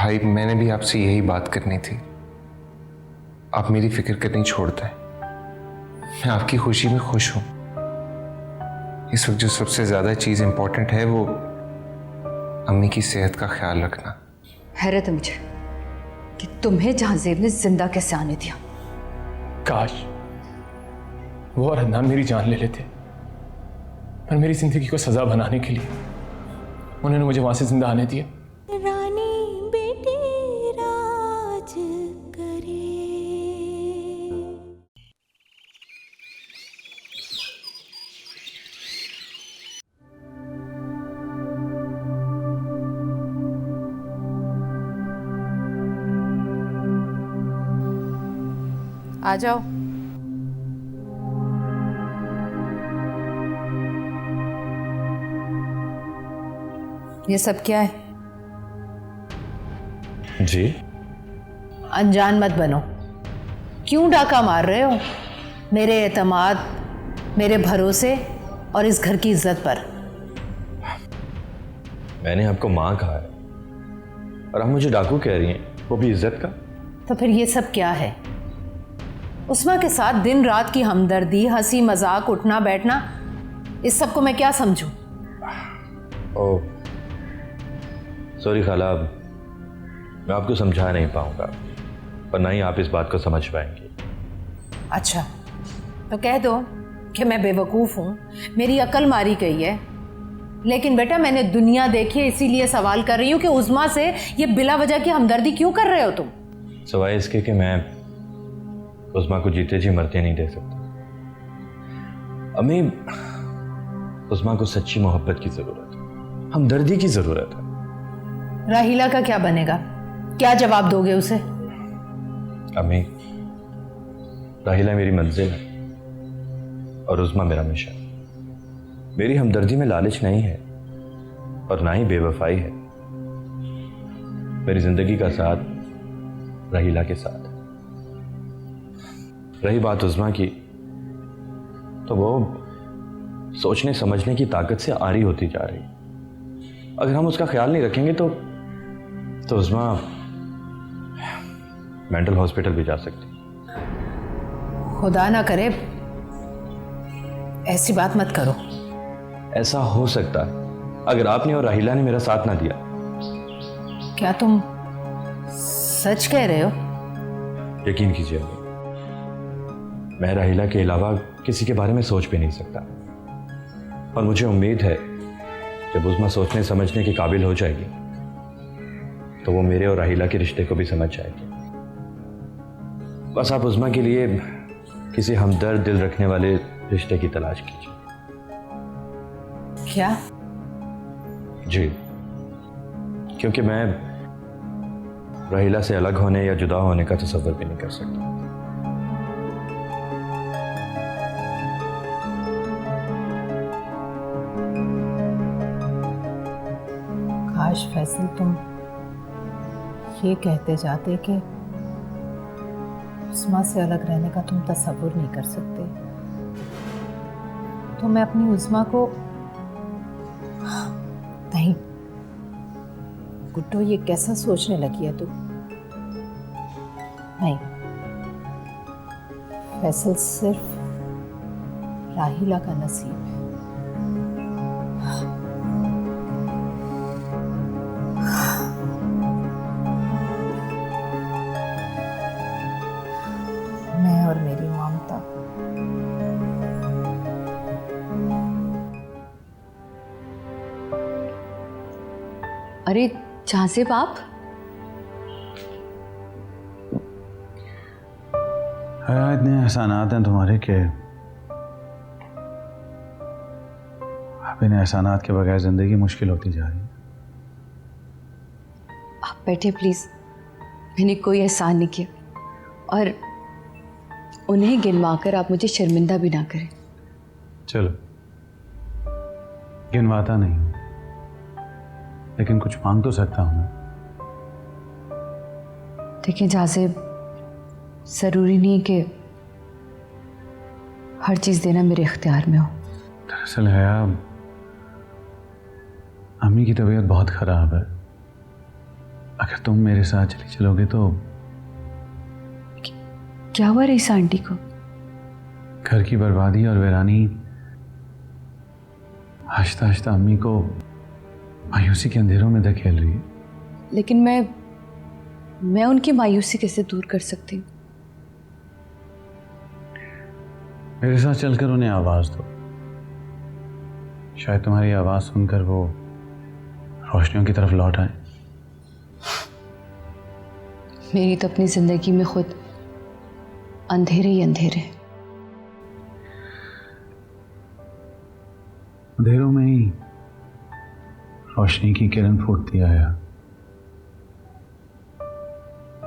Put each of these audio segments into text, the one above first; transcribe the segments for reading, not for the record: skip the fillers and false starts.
भाई मैंने भी आपसे यही बात करनी थी। आप मेरी फिक्र करनी छोड़ दें। मैं आपकी खुशी में खुश हूं। इस वक्त जो सबसे ज्यादा चीज इंपॉर्टेंट है वो अम्मी की सेहत का ख्याल रखना। हैरत है मुझे कि तुम्हें जहांजेब ने जिंदा कैसे आने दिया। काश वो और अदनान मेरी जान ले लेते, पर मेरी जिंदगी को सजा बनाने के लिए उन्होंने मुझे वहां से जिंदा आने दिया। रानी बेटी राज करे। आ जाओ। ये सब क्या है? जी अनजान मत बनो। क्यों डाका मार रहे हो मेरे एतमाद, मेरे भरोसे और इस घर की इज्जत पर? मैंने आपको माँ कहा है और आप मुझे डाकू कह रही हैं, वो भी इज्जत का। तो फिर ये सब क्या है? उस्मा के साथ दिन रात की हमदर्दी, हंसी मजाक, उठना बैठना, इस सब को मैं क्या समझूं? ओह सॉरी खाला, मैं आपको समझा नहीं पाऊंगा और ना ही आप इस बात को समझ पाएंगे। अच्छा तो कह दो कि मैं बेवकूफ़ हूँ, मेरी अकल मारी गई है। लेकिन बेटा मैंने दुनिया देखी है, इसीलिए सवाल कर रही हूँ कि उस्मा से ये बिला वजह की हमदर्दी क्यों कर रहे हो तुम? सवाए इसके कि मैं उस्मा को जीते जी मरते नहीं दे सकता। अम्मी, उस्मा को सच्ची मोहब्बत की ज़रूरत है, हमदर्दी की ज़रूरत है। राहिला का क्या बनेगा? क्या जवाब दोगे उसे? अम्मी, राहिला मेरी मंजिल है और उस्मा मेरा मिशन। मेरी हमदर्दी में लालच नहीं है और ना ही बेवफाई है। मेरी जिंदगी का साथ राहिला के साथ। रही बात उस्मा की, तो वो सोचने समझने की ताकत से आरी होती जा रही। अगर हम उसका ख्याल नहीं रखेंगे तो उस्मा मेंटल हॉस्पिटल भी जा सकती। खुदा ना करे ऐसी बात मत करो। ऐसा हो सकता है अगर आपने और राहिला ने मेरा साथ ना दिया। क्या तुम सच कह रहे हो? यकीन कीजिए, मैं राहिला के अलावा किसी के बारे में सोच भी नहीं सकता और मुझे उम्मीद है जब उस्मा सोचने समझने के काबिल हो जाएगी तो वो मेरे और राहिला के रिश्ते को भी समझ जाएगी। बस आप उस्मा के लिए किसी हमदर्द दिल रखने वाले रिश्ते की तलाश कीजिए। क्या? जी, क्योंकि मैं राहिला से अलग होने या जुदा होने का तसव्वुर भी नहीं कर सकता। काश फैसल तुम ये कहते जाते कि उस्मा से अलग रहने का तुम तसव्वुर नहीं कर सकते, तो मैं अपनी उस्मा को नहीं। गुड्डो, ये कैसा सोचने लगी है तू? नहीं, फैसल सिर्फ राहिला का नसीब है। मैं और मेरी ममता। अरे जहांजेब आप? इतने एहसानात हैं तुम्हारे के अब इन एहसानात के बगैर जिंदगी मुश्किल होती जा रही है। आप बैठे प्लीज। मैंने कोई एहसान नहीं किया और उन्हें गिनवाकर आप मुझे शर्मिंदा भी ना करें। चलो, गिनवाता नहीं हूं, लेकिन कुछ मांग तो सकता हूं ना। देखिए जहांजेब, जरूरी नहीं कि हर चीज देना मेरे इख्तियार में हो। दरअसल हया, अम्मी की तबीयत बहुत खराब है अगर तुम मेरे साथ चली चलोगे तो क्या हुआ रईसा आंटी को? घर की बर्बादी और वीरानी आहिस्ता आहिस्ता अम्मी को मायूसी के अंधेरों में धकेल रही है। लेकिन मैं उनकी मायूसी कैसे दूर कर सकती हूँ? मेरे साथ चलकर उन्हें आवाज दो। शायद तुम्हारी आवाज सुनकर वो रोशनियों की तरफ लौट आए। मेरी तो अपनी जिंदगी में खुद अंधेरे ही अंधेरे। अंधेरों में ही रोशनी की किरण फूटती आया।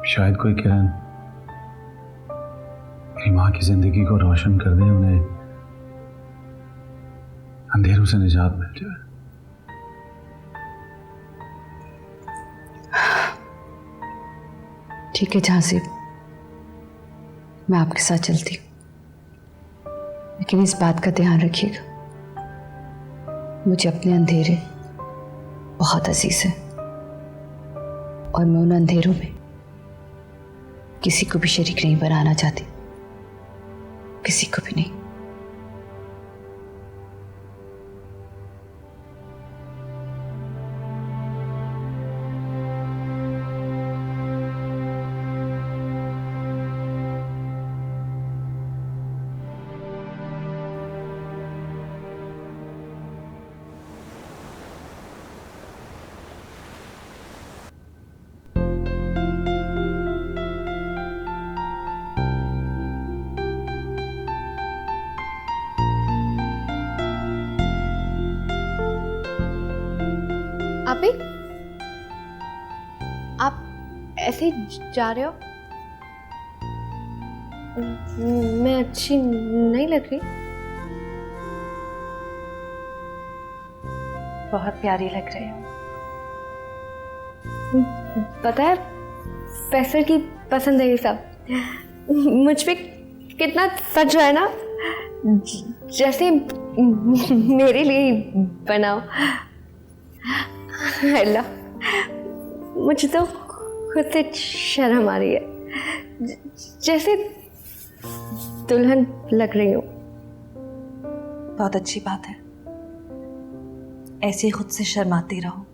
शायद कोई किरण मेरी माँ की जिंदगी को रोशन कर दे, उन्हें अंधेरों से निजात मिल जाए। ठीक है झांसी, मैं आपके साथ चलती हूँ, लेकिन इस बात का ध्यान रखिएगा, मुझे अपने अंधेरे बहुत अजीज है और मैं उन अंधेरों में किसी को भी शरीक नहीं बनाना चाहती, किसी को भी नहीं। अभी आप ऐसे ही जा रहे हो? मैं अच्छी नहीं लग रही? बहुत प्यारी लग रही हो। पता है फैसल की पसंद है ये सब। मुझ पे कितना सच है ना, जैसे मेरे लिए बनाओ। अल्लाह, मुझे तो खुद से शर्म आ रही है, जैसे दुल्हन लग रही हूँ। बहुत अच्छी बात है, ऐसे ही खुद से शर्माती रहो।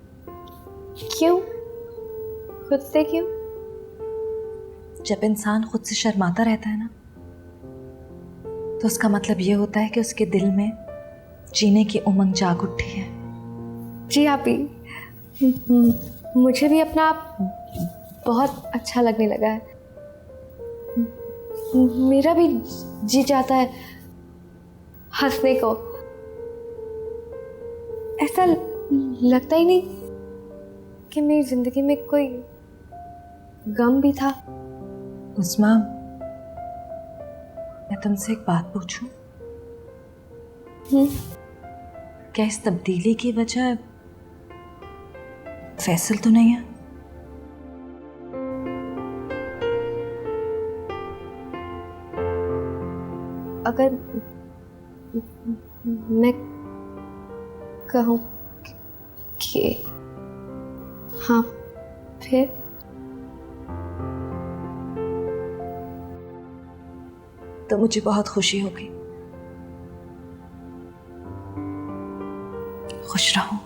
क्यों? खुद से क्यों? जब इंसान खुद से शर्माता रहता है ना, तो उसका मतलब ये होता है कि उसके दिल में जीने की उमंग जाग उठी है। जी आप ही, मुझे भी अपना आप बहुत अच्छा लगने लगा है। मेरा भी जी चाहता है हंसने को। ऐसा लगता ही नहीं कि मेरी जिंदगी में कोई गम भी था। उस्मा, मैं तुमसे एक बात पूछूं? क्या इस तब्दीली की वजह फैसल तो नहीं है? अगर मैं कहूँ कि हाँ, फिर तो मुझे बहुत खुशी होगी। खुश रहो।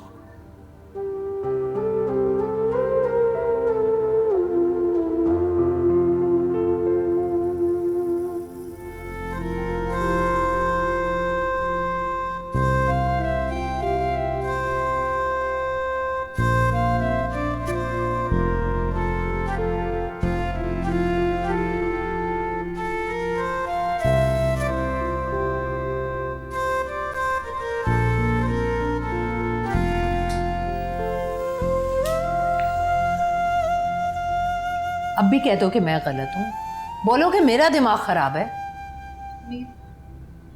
अब भी कह दो कि मैं गलत हूं, बोलो कि मेरा दिमाग खराब है।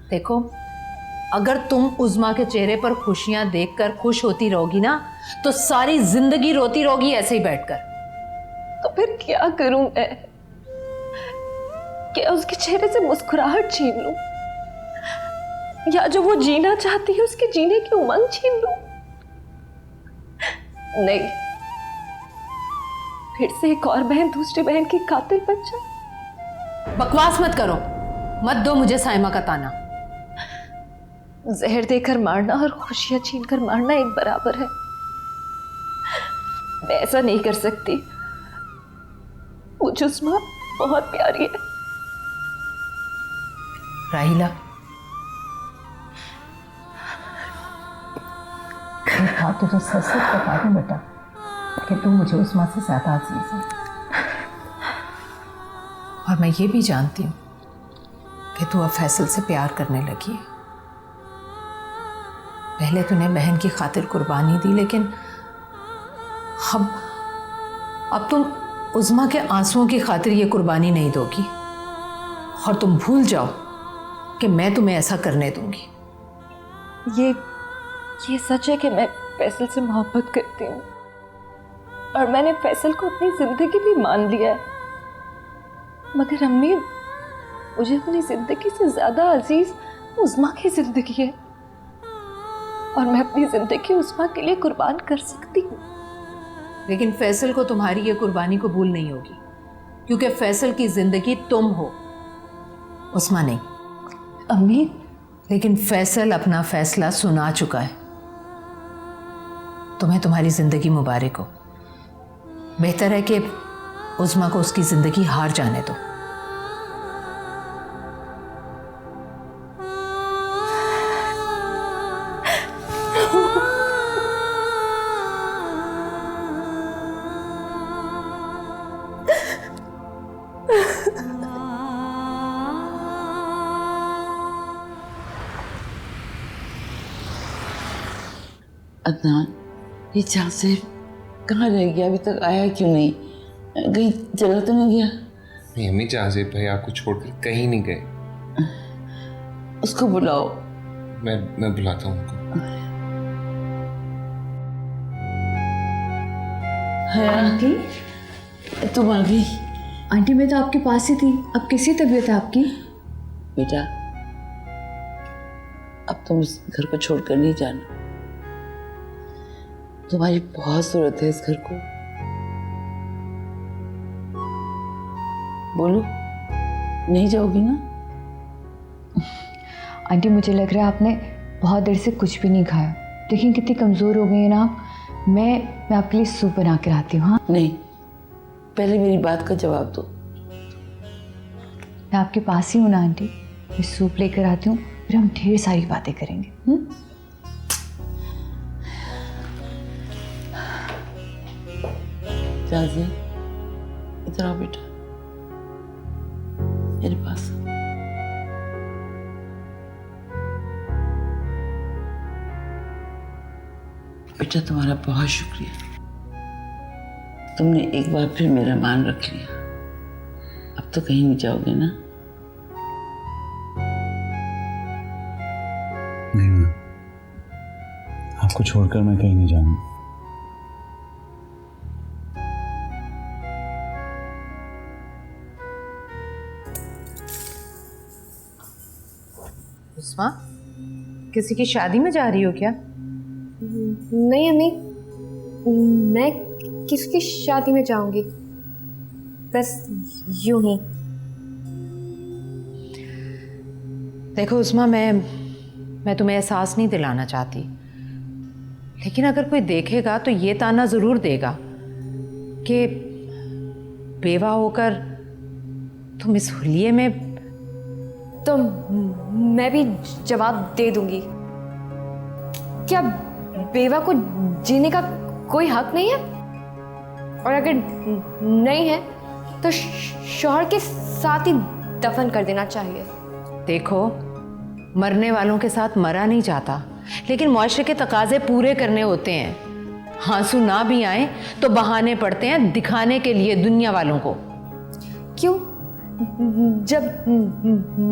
देखो, अगर तुम उज़्मा के चेहरे पर खुशियां देखकर खुश होती रहोगी ना, तो सारी जिंदगी रोती रहोगी ऐसे ही बैठकर। तो फिर क्या करूं मैं? क्या उसके चेहरे से मुस्कुराहट छीन लूं, या जो वो जीना चाहती है उसके जीने की उमंग छीन लूं? नहीं, फिर से एक और बहन दूसरी बहन की कातिल बन जाए। बकवास मत करो, मत दो मुझे साइमा का ताना। जहर देकर मारना और खुशियां छीनकर मारना एक बराबर है। मैं ऐसा नहीं कर सकती। मुझे उस्मा बहुत प्यारी है। राहिला, हाँ तुझे सच सच बता दूं बेटा कि तू मुझे उस्मा से ज्यादा अजीज है। और मैं ये भी जानती हूँ कि तू अब फैसल से प्यार करने लगी है। पहले तूने बहन की खातिर कुर्बानी दी, लेकिन अब तुम उज़्मा के आंसुओं की खातिर ये कुर्बानी नहीं दोगी। और तुम भूल जाओ कि मैं तुम्हें ऐसा करने दूंगी। ये सच है कि मैं फैसल से मोहब्बत करती हूँ और मैंने फैसल को अपनी जिंदगी भी मान लिया है। मगर अम्मी, मुझे अपनी जिंदगी से ज्यादा अजीज उस्मा की जिंदगी है और मैं अपनी जिंदगी उस्मा के लिए कुर्बान कर सकती हूँ। लेकिन फैसल को तुम्हारी ये कुर्बानी कबूल नहीं होगी, क्योंकि फैसल की जिंदगी तुम हो, उस्मा नहीं। अम्मी, लेकिन फैसल अपना फैसला सुना चुका है। तुम्हें तुम्हारी जिंदगी मुबारक हो। बेहतर है कि उस्मा को उसकी जिंदगी हार जाने दो। अदनान, ये चाँद से कहाँ रह गया? अभी तक आया क्यों नहीं? कहीं चला तो नहीं गया? नहीं अम्मी, जाज़ेब भाई आपको छोड़कर कहीं नहीं गए। उसको बुलाओ। मैं बुलाता हूँ उनको। है आंटी, तुम आ गई? आंटी मैं तो आपके पास ही थी। अब कैसी तबीयत है आपकी? बेटा, अब तुम इस घर को छोड़कर नहीं जाना। तुम्हारी बहुत जरूरत है इस घर को। बोलो, नहीं जाओगी ना? आंटी मुझे लग रहा है आपने बहुत देर से कुछ भी नहीं खाया। लेकिन कितनी कमज़ोर हो गई है ना आप। मैं आपके लिए सूप बना कर आती हूँ। हाँ, नहीं, पहले मेरी बात का जवाब दो। मैं आपके पास ही हूँ ना आंटी। मैं सूप लेकर आती हूँ, फिर हम ढेर सारी बातें करेंगे। जाज़ी, इधर आओ बेटा, मेरे पास। बेटा तुम्हारा बहुत शुक्रिया। तुमने एक बार फिर मेरा मान रख लिया। अब तो कहीं नहीं जाओगे ना? नहीं माँ, आपको छोड़कर मैं कहीं नहीं जाऊंगा। उस्मा, किसी की शादी में जा रही हो क्या? नहीं अम्मी, मैं किसकी शादी में जाऊंगी? बस यूं ही। देखो उस्मा, मैं तुम्हें एहसास नहीं दिलाना चाहती, लेकिन अगर कोई देखेगा तो ये ताना ज़रूर देगा कि बेवा होकर तुम इस हुलिये में। तो मैं भी जवाब दे दूंगी। क्या बेवा को जीने का कोई हक नहीं है? और अगर नहीं है तो शौहर के साथ ही दफन कर देना चाहिए। देखो, मरने वालों के साथ मरा नहीं जाता, लेकिन मुआशरे के तकाजे पूरे करने होते हैं। आंसू ना भी आए तो बहाने पड़ते हैं दिखाने के लिए दुनिया वालों को। क्यों? जब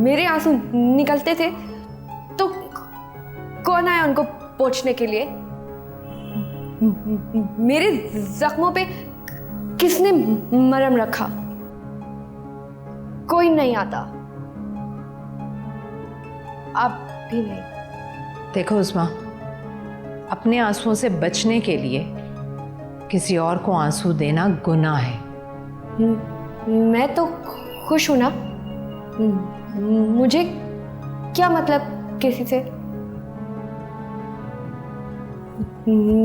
मेरे आंसू निकलते थे तो कौन आया उनको पोंछने के लिए? मेरे जख्मों पे किसने मरहम रखा? कोई नहीं आता। आप भी नहीं। देखो उस्मा, अपने आंसुओं से बचने के लिए किसी और को आंसू देना गुनाह है। मैं तो खुश हूं ना। मुझे क्या मतलब किसी से।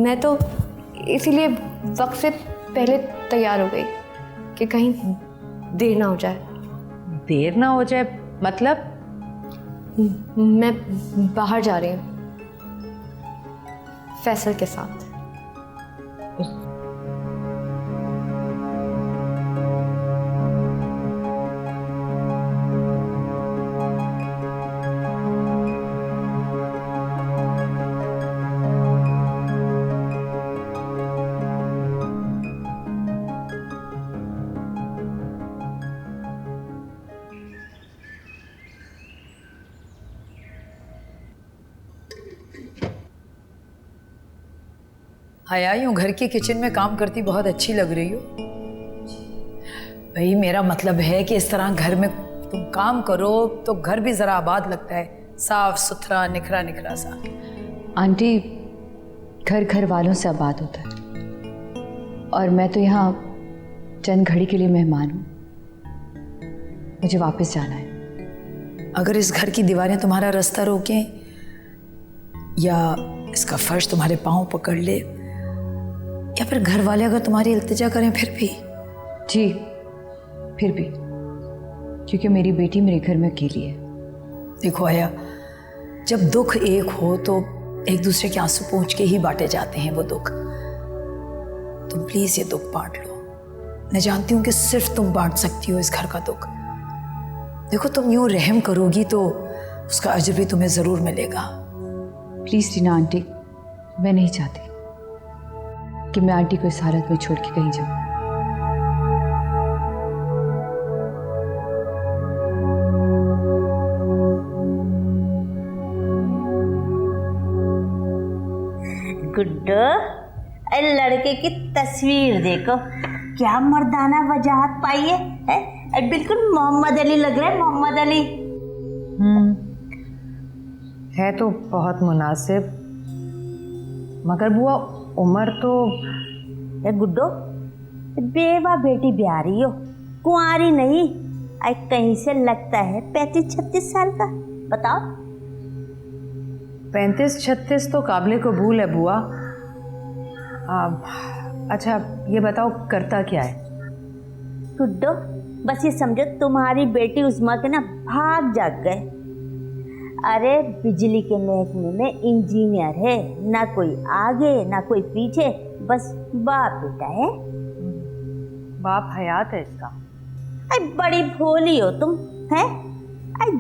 मैं तो इसीलिए वक्त से पहले तैयार हो गई कि कहीं देर ना हो जाए। देर ना हो जाए मतलब? मैं बाहर जा रही हूँ फैसल के साथ। आया यूं घर के किचन में काम करती बहुत अच्छी लग रही हो। भाई मेरा मतलब है कि इस तरह घर में तुम काम करो तो घर भी जरा आबाद लगता है, साफ सुथरा निखरा निखरा सा। आंटी, घर घर वालों से आबाद होता है और मैं तो यहाँ चंद घड़ी के लिए मेहमान हूँ। मुझे वापस जाना है। अगर इस घर की दीवारें तुम्हारा रास्ता रोकें या इसका फर्श तुम्हारे पांव पकड़ ले या फिर घर वाले अगर तुम्हारी इल्तिजा करें फिर भी? जी, फिर भी, क्योंकि मेरी बेटी मेरे घर में अकेली है। देखो आया, जब दुख एक हो तो एक दूसरे के आंसू पोंछ के ही बांटे जाते हैं वो दुख। तुम प्लीज ये दुख बांट लो। मैं जानती हूँ कि सिर्फ तुम बांट सकती हो इस घर का दुख। देखो तुम यूं रहम करोगी तो उसका अजर भी तुम्हें जरूर मिलेगा। प्लीज टीना आंटी, मैं नहीं चाहती कि मैं आंटी को इस हालत में छोड़ के कहीं जाऊं। गुड्डो, लड़के की तस्वीर देखो, क्या मर्दाना वजाहत पाई है? बिल्कुल मोहम्मद अली लग रहा है, मोहम्मद अली। है तो बहुत मुनासिब, मगर बुआ उम्र तो। गुड्डो, बेवा बेटी ब्याह रही हो, कुंवारी नहीं। कहीं से लगता है 35-36 साल का। बताओ। 35-36 तो काबिल कबूल है बुआ। अच्छा ये बताओ करता क्या है? गुड्डो, बस ये समझो तुम्हारी बेटी उस्मा के ना भाग जाग गए। अरे बिजली के महकमे में इंजीनियर है, ना कोई आगे ना कोई पीछे, बस बाप बेटा है। बाप हयात है इसका? बड़ी भोली हो तुम, है?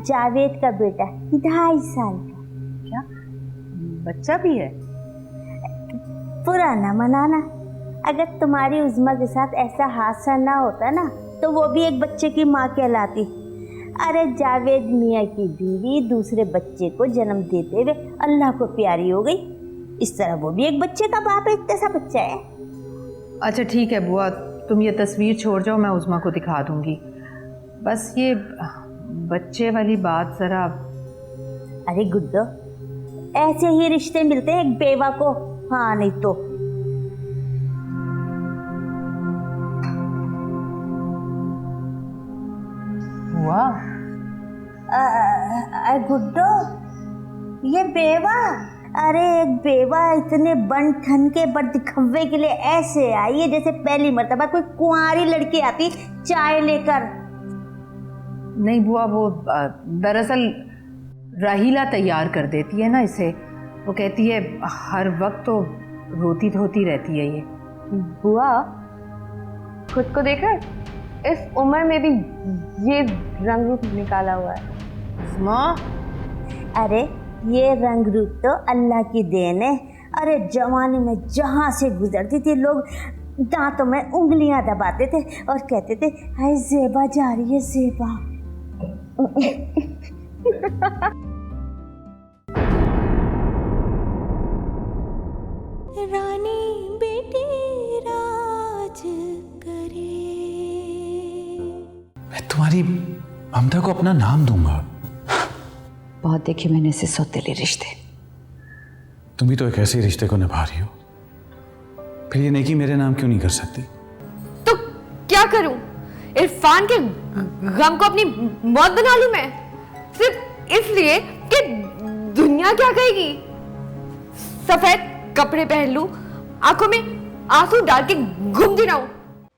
जावेद का बेटा 2.5 साल का। क्या बच्चा भी है? पुराना मनाना। अगर तुम्हारी उस्मा के साथ ऐसा हादसा ना होता ना तो वो भी एक बच्चे की माँ कहलाती। अरे जावेद मियाँ की बीवी दूसरे बच्चे को जन्म देते हुए अल्लाह को प्यारी हो गई। इस तरह वो भी एक बच्चे का बाप है, एक जैसा बच्चा है। अच्छा ठीक है बुआ, तुम ये तस्वीर छोड़ जाओ, मैं उस्मा को दिखा दूंगी। बस ये बच्चे वाली बात जरा। अरे गुड्डो, ऐसे ही रिश्ते मिलते हैं एक बेवा को, हाँ नहीं तो। वाह गुड्डो, ये बेवा। अरे एक बेवा इतने बन ठन के बड़ दिखवे के लिए ऐसे आई है जैसे पहली मर्तबा कोई कुंवारी लड़की आती चाय लेकर। नहीं बुआ, वो दरअसल राहीला तैयार कर देती है ना इसे। वो कहती है हर वक्त तो रोती धोती रहती है ये। बुआ, खुद को देखा, इस उम्र में भी ये रंग रूप निकाला हुआ है। माँ, अरे ये रंग रूप तो अल्लाह की देन है। अरे जवानी में जहाँ से गुजरती थी लोग दांतों में उंगलियां दबाते थे और कहते थे हाय ज़ेबा जा रही है ज़ेबा। रानी बेटी राज करे। मैं तुम्हारी ममता को अपना नाम दूंगा। बहुत देखे मैंने ऐसे सौतेले रिश्ते। तुम भी तो एक ऐसे रिश्ते को निभा रही हो फिर ये नेकी मेरे नाम क्यों नहीं कर सकती? तो क्या करूं? इरफान के गम को अपनी मौत बना लूं मैं, सिर्फ इसलिए कि दुनिया क्या कहेगी? सफेद कपड़े पहन लूं, आंखों में आंसू डाल के घूमती रहूं,